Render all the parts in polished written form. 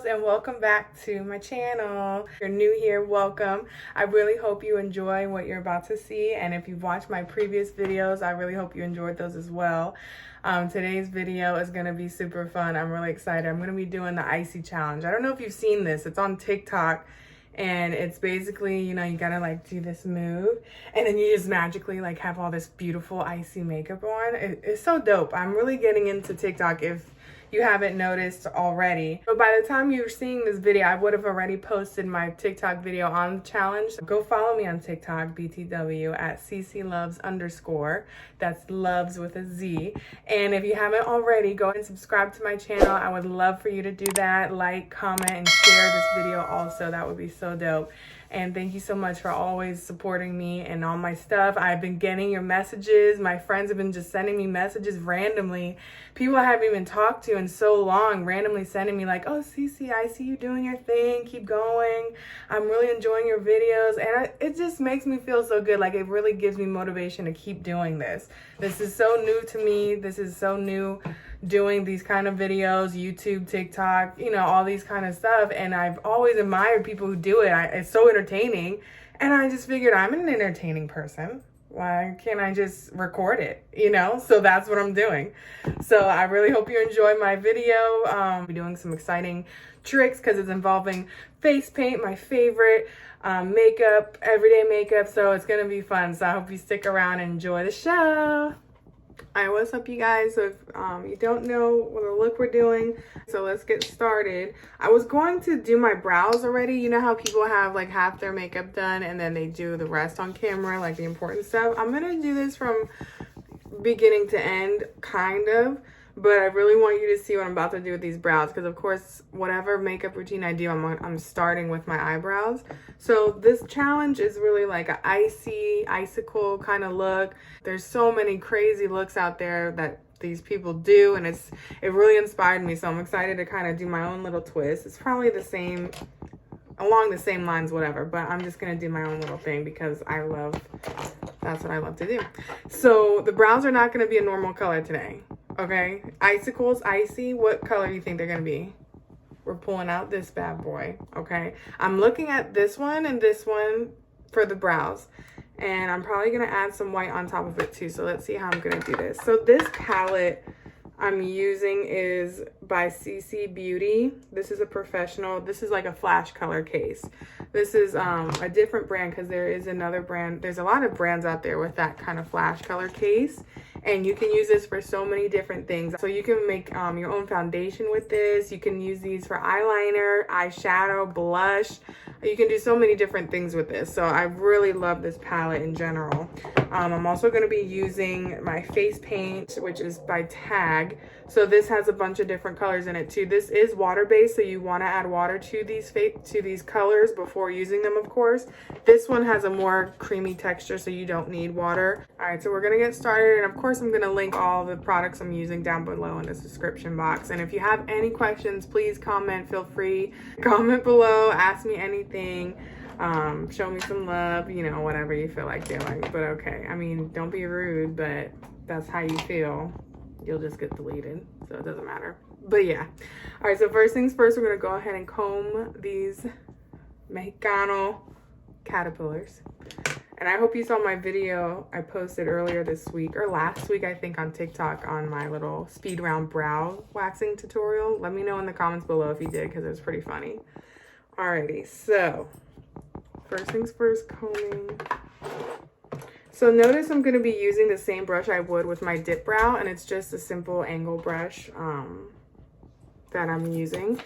and welcome back to my channel. If you're new here, welcome. I really hope you enjoy what you're about to see, and if you've watched my previous videos, I really hope you enjoyed those as well. Today's video is going to be super fun. I'm really excited. I'm going to be doing the icy challenge. I don't know if you've seen this. It's on TikTok, and it's basically, you gotta like do this move, and then you just magically like have all this beautiful icy makeup on. It's so dope. I'm really getting into TikTok, if you haven't noticed already. But by the time you're seeing this video, I would have already posted my TikTok video on the challenge. Go follow me on TikTok, BTW, at CeCe Luvz_. That's Luvz with a Z. And if you haven't already, go and subscribe to my channel. I would love for you to do that. Like, comment, and share this video also. That would be so dope. And thank you so much for always supporting me and all my stuff. I've been getting your messages. My friends have been just sending me messages randomly. People I haven't even talked to in so long, randomly sending me like, oh, CeCe, I see you doing your thing. Keep going. I'm really enjoying your videos. And it just makes me feel so good. Like, it really gives me motivation to keep doing this. This is so new to me. This is so new, doing these kind of videos, YouTube, TikTok, all these kind of stuff. And I've always admired people who do it. It's so entertaining. And I just figured, I'm an entertaining person. Why can't I just record it, So that's what I'm doing. So I really hope you enjoy my video. I'll be doing some exciting tricks because it's involving face paint, my favorite, makeup, everyday makeup. So it's going to be fun. So I hope you stick around and enjoy the show. Alright, what's up, you guys? So if you don't know what the look we're doing, so let's get started. I was going to do my brows already. You know how people have like half their makeup done and then they do the rest on camera, like the important stuff? I'm gonna do this from beginning to end, kind of, but I really want you to see what I'm about to do with these brows, because of course whatever makeup routine I do, I'm starting with my eyebrows. So this challenge is really like an icicle kind of look. There's so many crazy looks out there that these people do, and it really inspired me, so I'm excited to kind of do my own little twist. It's probably the same, along the same lines, whatever, but I'm just gonna do my own little thing because that's what I love to do. So the brows are not gonna be a normal color today, okay? Icicles, icy, what color do you think they're gonna be? We're pulling out this bad boy, okay? I'm looking at this one and this one for the brows, and I'm probably gonna add some white on top of it too. So let's see how I'm gonna do this. So this palette I'm using is by CeCe Beauty. This is a professional. This is like a flash color case. This is a different brand because there is another brand. There's a lot of brands out there with that kind of flash color case, and you can use this for so many different things. So you can make your own foundation with this. You can use these for eyeliner, eyeshadow, blush. You can do so many different things with this. So I really love this palette in general. I'm also going to be using my face paint, which is by Tag. So this has a bunch of different colors in it too. This is water-based, so you want to add water to these colors before using them, of course. This one has a more creamy texture, so you don't need water. All right, so we're going to get started, and of course I'm going to link all the products I'm using down below in the description box. And if you have any questions, please comment. Feel free, comment below, ask me anything. Show me some love, whatever you feel like doing. But okay, I mean, don't be rude, but that's how you feel. You'll just get deleted, so it doesn't matter. But yeah. All right, so first things first, we're gonna go ahead and comb these Mexicano caterpillars. And I hope you saw my video I posted earlier this week, or last week, I think, on TikTok on my little speed round brow waxing tutorial. Let me know in the comments below if you did, because it was pretty funny. Alrighty, so first things first, combing. So notice I'm going to be using the same brush I would with my dip brow, and it's just a simple angle brush that I'm using.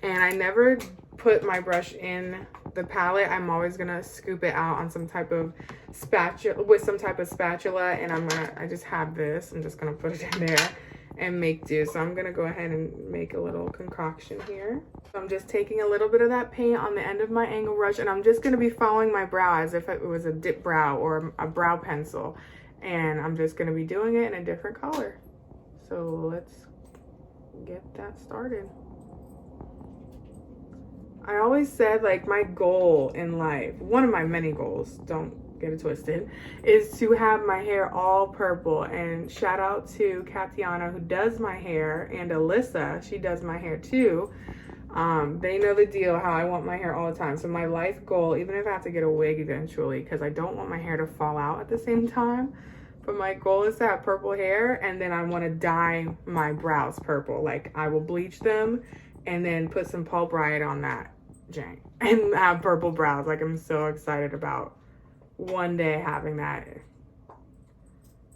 And I never put my brush in the palette. I'm always going to scoop it out on some type of spatula, and I just have this. I'm just going to put it in there and make do. So I'm going to go ahead and make a little concoction here. So I'm just taking a little bit of that paint on the end of my angle brush, and I'm just going to be following my brow as if it was a dip brow or a brow pencil. And I'm just going to be doing it in a different color. So let's get that started. I always said, like, my goal in life, one of my many goals, don't get it twisted, is to have my hair all purple. And shout out to Katiana, who does my hair, and Alyssa, she does my hair too. They know the deal, how I want my hair all the time. So my life goal, even if I have to get a wig eventually, because I don't want my hair to fall out at the same time, but my goal is to have purple hair, and then I want to dye my brows purple. Like, I will bleach them and then put some pulp-bright on that jank and have purple brows. Like, I'm so excited about one day having that.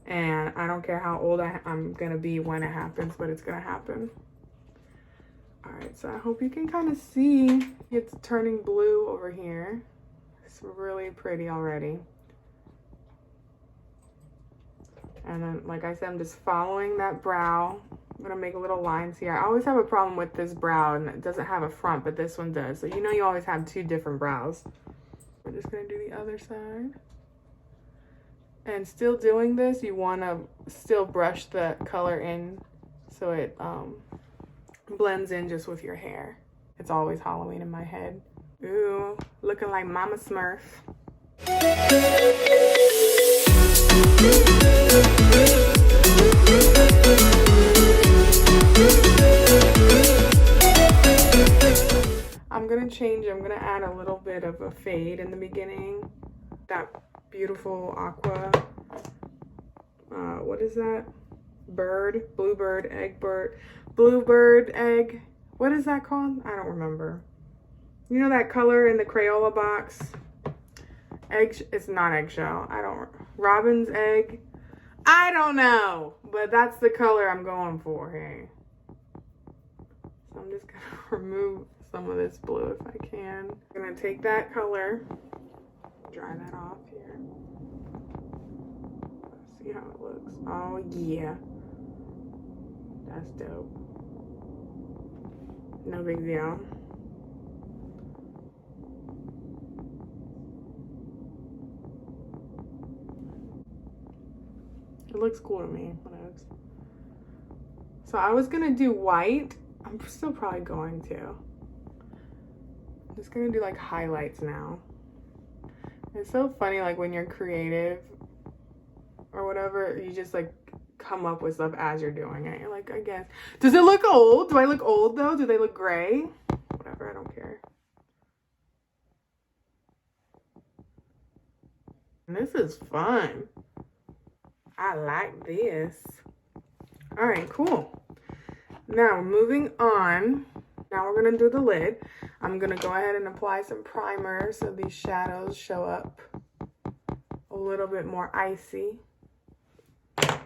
And I don't care how old I'm gonna be when it happens, but it's gonna happen. All right, so I hope you can kind of see it's turning blue over here. It's really pretty already. And then, like I said, I'm just following that brow. I'm gonna make little lines here. I always have a problem with this brow, and it doesn't have a front, but this one does. So you know you always have two different brows. We're just gonna do the other side. And still doing this, you wanna still brush the color in so it blends in just with your hair. It's always Halloween in my head. Ooh, looking like Mama Smurf. I'm gonna change, I'm gonna add a little bit of a fade in the beginning. That beautiful aqua, what is that? Bird, bluebird, egg bird, bluebird egg. What is that called? I don't remember. You know that color in the Crayola box? Egg, it's not eggshell. Robin's egg. I don't know, but that's the color I'm going for here. So I'm just gonna remove some of this blue if I can. I'm gonna take that color, dry that off here. Let's see how it looks. Oh yeah, that's dope. No big deal. It looks cool to me. So I was gonna do white. I'm still probably going to. I'm just gonna do like highlights now. It's so funny, like when you're creative or whatever, you just like come up with stuff as you're doing it. You're like, I guess. Does it look old? Do I look old though? Do they look gray? Whatever, I don't care. And this is fun. I like this. All right, cool. Now moving on. Now we're gonna do the lid. I'm gonna go ahead and apply some primer so these shadows show up a little bit more icy. All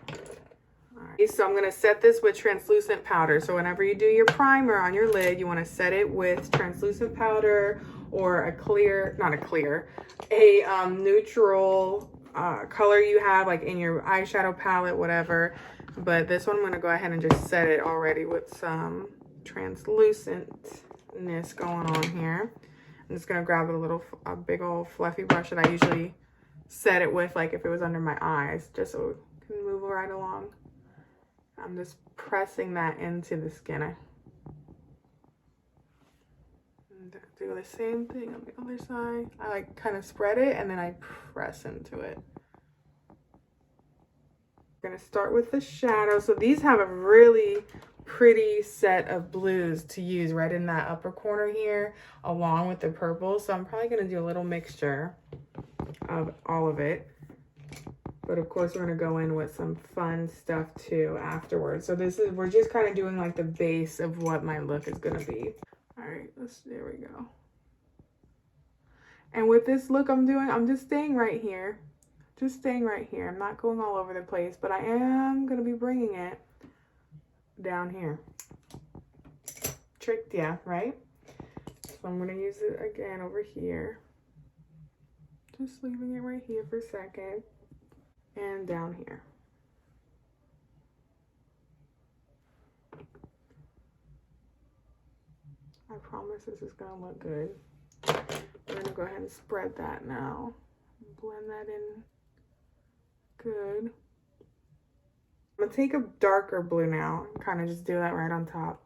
right, so I'm gonna set this with translucent powder. So whenever you do your primer on your lid, you wanna set it with translucent powder or a clear, not a clear, a neutral color you have, like in your eyeshadow palette, whatever. But this one I'm gonna go ahead and just set it already with some translucentness going on here. I'm just gonna grab a big old fluffy brush that I usually set it with, like if it was under my eyes, just so it can move right along. I'm just pressing that into the skin. And do the same thing on the other side. I like kind of spread it and then I press into it. I'm gonna start with the shadow. So these have a really pretty set of blues to use right in that upper corner here, along with the purple. So I'm probably gonna do a little mixture of all of it. But of course, we're gonna go in with some fun stuff too afterwards. So we're just kind of doing like the base of what my look is gonna be. All right, there we go. And with this look I'm just staying right here. Just staying right here. I'm not going all over the place, but I am gonna be bringing it down here. Tricked ya, right? So I'm gonna use it again over here. Just leaving it right here for a second. And down here. I promise this is gonna look good. I'm gonna go ahead and spread that now. Blend that in good. I'm gonna take a darker blue now and kind of just do that right on top.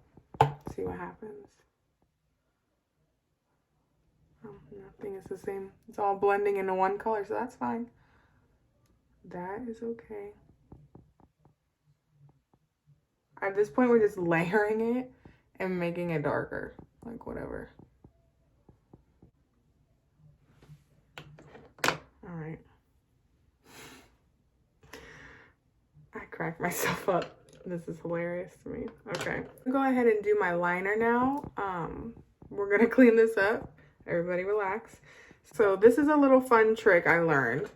See what happens. Oh, nothing is the same. It's all blending into one color, so that's fine. That is okay. At this point, we're just layering it and making it darker. like whatever. All right. I cracked myself up. This is hilarious to me. Okay, I'll go ahead and do my liner now. We're gonna clean this up. Everybody relax. So this is a little fun trick I learned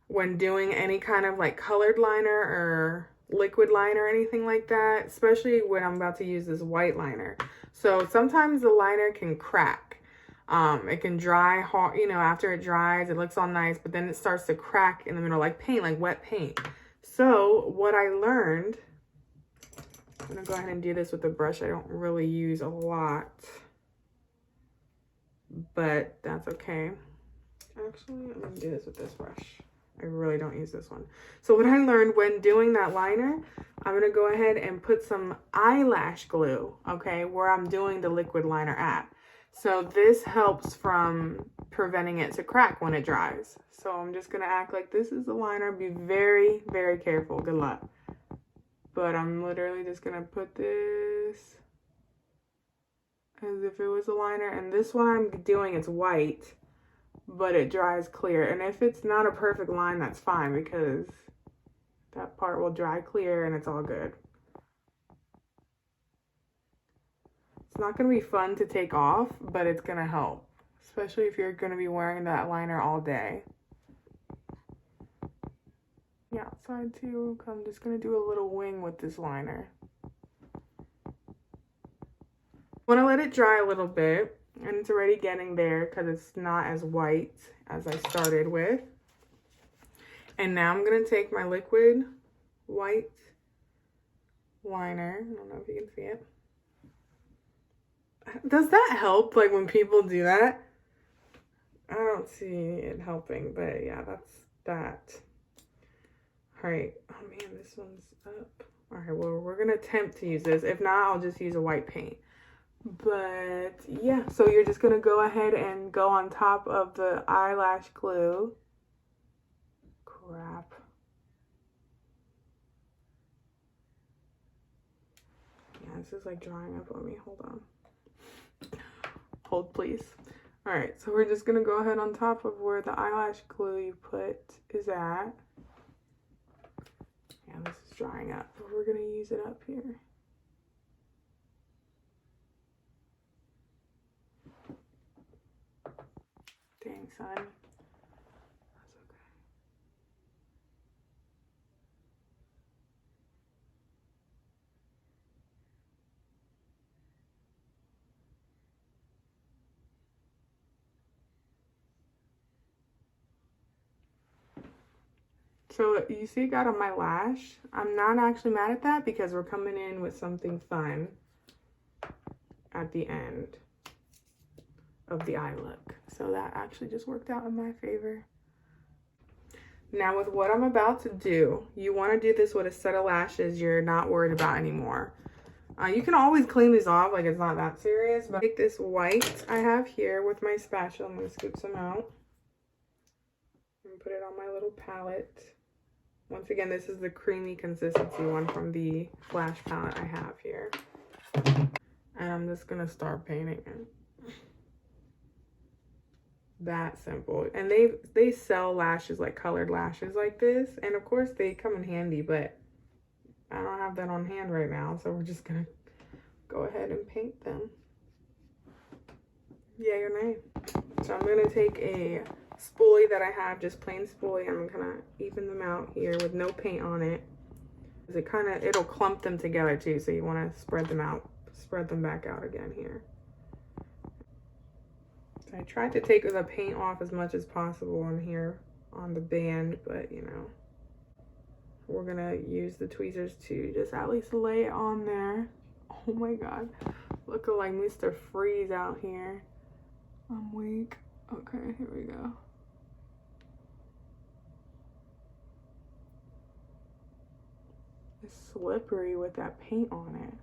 when doing any kind of like colored liner or liquid liner or anything like that, especially when I'm about to use this white liner. So sometimes the liner can crack. It can dry hard, you know, after it dries, it looks all nice, but then it starts to crack in the middle like paint, like wet paint. So what I learned, I'm gonna go ahead and do this with a brush I don't really use a lot, but that's okay. Actually, I'm gonna do this with this brush. I really don't use this one. So what I learned when doing that liner, I'm gonna go ahead and put some eyelash glue, okay, where I'm doing the liquid liner at. So this helps from preventing it to crack when it dries. So I'm just gonna act like this is the liner. Be very, very careful. Good luck. But I'm literally just gonna put this as if it was a liner. And this one I'm doing, it's white, but it dries clear. And if it's not a perfect line, that's fine, because that part will dry clear and it's all good. It's not going to be fun to take off, but it's going to help, especially if you're going to be wearing that liner all day. Yeah, outside too, I'm just going to do a little wing with this liner. I want to let it dry a little bit, and it's already getting there because it's not as white as I started with. And now I'm going to take my liquid white liner. I don't know if you can see it. Does that help, like, when people do that? I don't see it helping, but yeah, that's that. All right. Oh man, this one's up. All right, well, we're gonna attempt to use this. If not, I'll just use a white paint. But yeah, so you're just gonna go ahead and go on top of the eyelash glue. Crap. Yeah, this is like drying up on me. Hold on. Hold, please. All right, so we're just gonna go ahead on top of where the eyelash glue you put is at. Yeah, this is drying up, but we're gonna use it up here. Dang, son. That's okay. So you see it got on my lash. I'm not actually mad at that because we're coming in with something fun at the end of the eye look. So that actually just worked out in my favor. Now with what I'm about to do, you want to do this with a set of lashes you're not worried about anymore. You can always clean these off, like it's not that serious, but take this white I have here with my spatula. I'm going to scoop some out and put it on my little palette. Once again, this is the creamy consistency one from the Flash palette I have here. And I'm just going to start painting it. That simple. And they sell lashes, like colored lashes like this. And of course they come in handy, but I don't have that on hand right now. So we're just going to go ahead and paint them. Yay or nay. So I'm going to take a spoolie that I have, just plain spoolie. I'm gonna even them out here with no paint on it. It'll clump them together too, so you want to spread them out, spread them back out again here. So I tried to take the paint off as much as possible on here on the band, but you know, we're gonna use the tweezers to just at least lay it on there. Oh my god, looking like Mr. Freeze out here. I'm weak. Okay, here we go. It's slippery with that paint on it.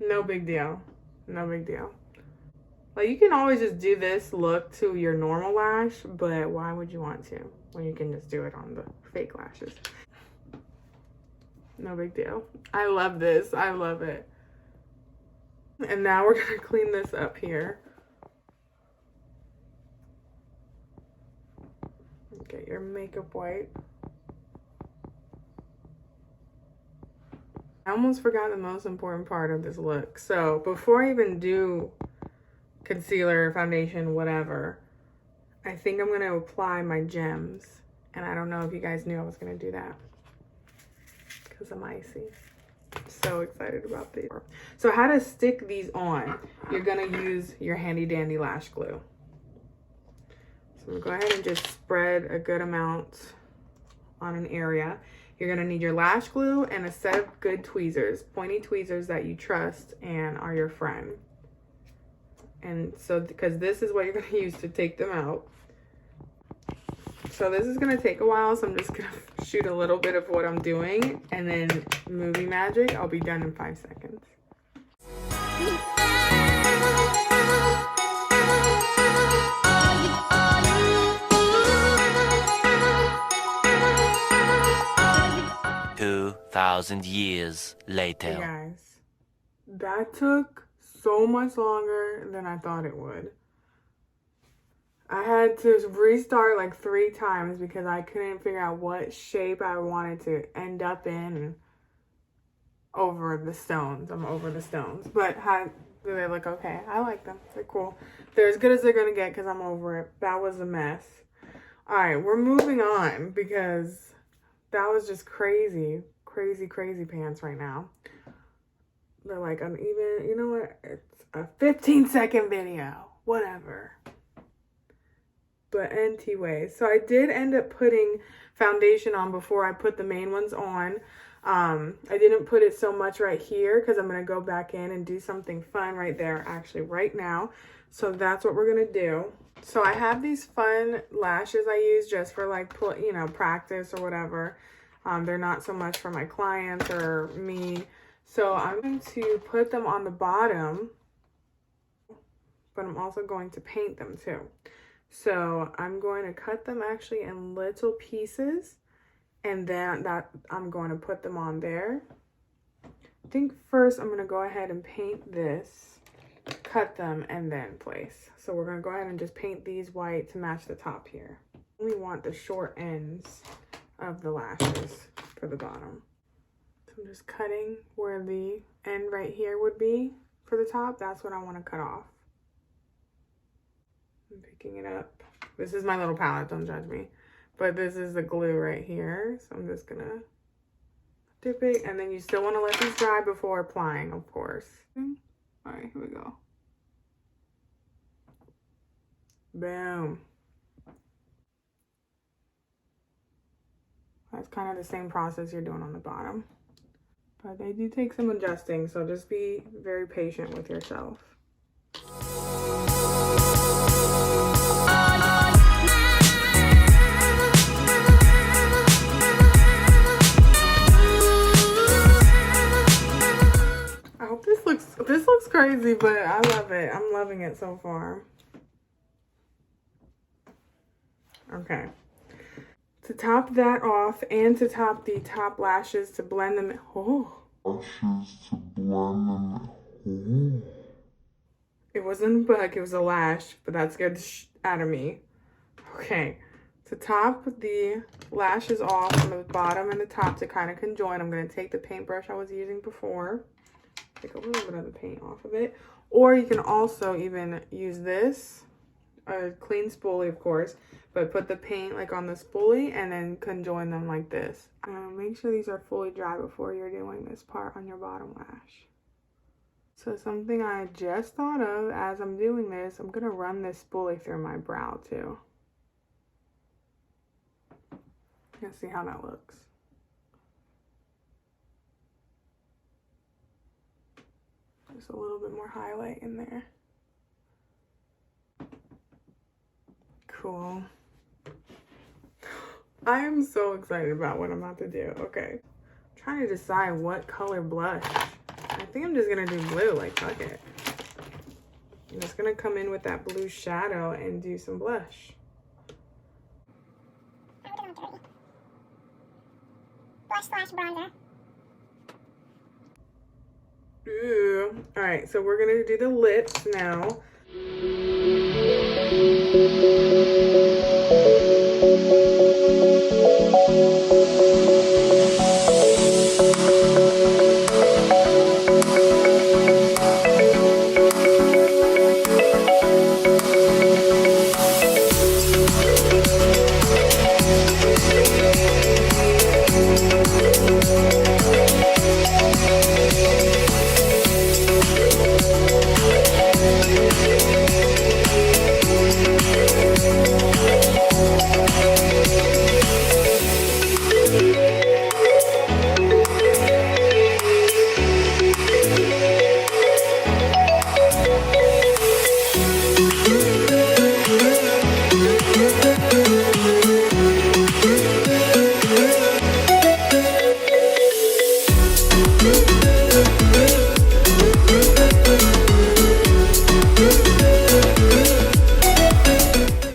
No big deal. No big deal. Like, you can always just do this look to your normal lash, but why would you want to when you can just do it on the fake lashes? No big deal. I love this. I love it. And now we're gonna clean this up here. Get your makeup wipe. I almost forgot the most important part of this look. So before I even do concealer, foundation, whatever, I think I'm going to apply my gems. And I don't know if you guys knew I was going to do that because I'm icy. I'm so excited about these. So how to stick these on? You're going to use your handy dandy lash glue. So I'm going to go ahead and just spread a good amount on an area. You're going to need your lash glue and a set of good tweezers, pointy tweezers that you trust and are your friend. And so, because this is what you're going to use to take them out. So this is going to take a while, so I'm just going to shoot a little bit of what I'm doing, and then movie magic, I'll be done in 5 seconds. Thousand years later. Hey guys, that took so much longer than I thought it would. I had to restart like 3 times because I couldn't figure out what shape I wanted to end up in over the stones. I'm over the stones, but do they look okay? I like them. They're cool. They're as good as they're gonna get because I'm over it. That was a mess. All right, we're moving on because that was just crazy. Crazy pants right now. They're like uneven. You know what? It's a 15-second video. Whatever. But anyway, so I did end up putting foundation on before I put the main ones on. I didn't put it so much right here because I'm going to go back in and do something fun right there actually right now. So that's what we're going to do. So I have these fun lashes I use just for like, you know, practice or whatever. They're not so much for my clients or me. So I'm going to put them on the bottom, but I'm also going to paint them too. So I'm going to cut them actually in little pieces, and then I'm going to put them on there. I think first I'm going to go ahead and paint this, cut them, and then place. So we're going to go ahead and just paint these white to match the top here. We want the short ends of the lashes for the bottom. So I'm just cutting where the end right here would be for the top. That's what I want to cut off. I'm picking it up. This is my little palette, don't judge me. But this is the glue right here. So I'm just gonna dip it, and then you still want to let these dry before applying, of course. All right, here we go. Boom. That's kind of the same process you're doing on the bottom. But they do take some adjusting, so just be very patient with yourself. I hope this looks crazy, but I love it. I'm loving it so far. Okay. To top that off and to top the top lashes to blend them. It wasn't a bug, it was a lash, but that scared the out of me. Okay, to top the lashes off from the bottom and the top to kind of conjoin, I'm going to take the paintbrush I was using before, take a little bit of the paint off of it, or you can also even use this, a clean spoolie of course, but put the paint like on the spoolie and then conjoin them like this. Make sure these are fully dry before you're doing this part on your bottom lash. So something I just thought of as I'm doing this, I'm going to run this spoolie through my brow too. Let's see how that looks. Just a little bit more highlight in there. Cool. I am so excited about what I'm about to do. Okay. I'm trying to decide what color blush. I think I'm just gonna do blue, like fuck it. I'm just gonna come in with that blue shadow and do some blush. Blush slash bronzer. Ooh. All right, so we're gonna do the lips now.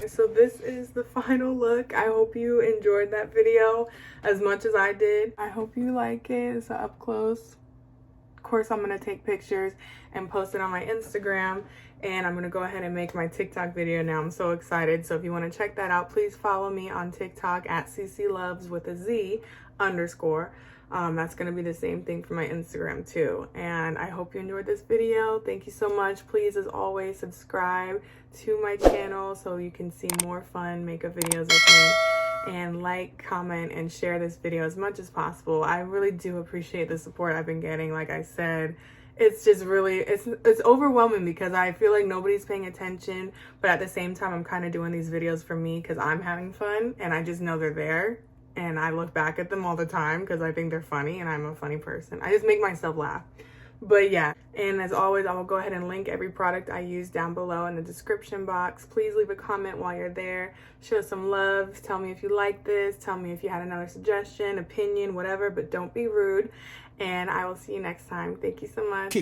So this is the final look. I hope you enjoyed that video as much as I did. I hope you like it. It's up close. Of course, I'm gonna take pictures and post it on my Instagram, and I'm gonna go ahead and make my TikTok video now. I'm so excited. So if you want to check that out, please follow me on TikTok at CeCe Luvz with a Z _. That's gonna be the same thing for my Instagram too. And I hope you enjoyed this video. Thank you so much. Please, as always, subscribe to my channel so you can see more fun makeup videos with me, and like, comment, and share this video as much as possible. I really do appreciate the support I've been getting. Like I said, it's just really, it's overwhelming because I feel like nobody's paying attention, but at the same time, I'm kind of doing these videos for me because I'm having fun, and I just know they're there. And I look back at them all the time because I think they're funny, and I'm a funny person. I just make myself laugh. But yeah, and as always, I will go ahead and link every product I use down below in the description box. Please leave a comment while you're there. Show some love. Tell me if you like this. Tell me if you had another suggestion, opinion, whatever, but don't be rude. And I will see you next time. Thank you so much.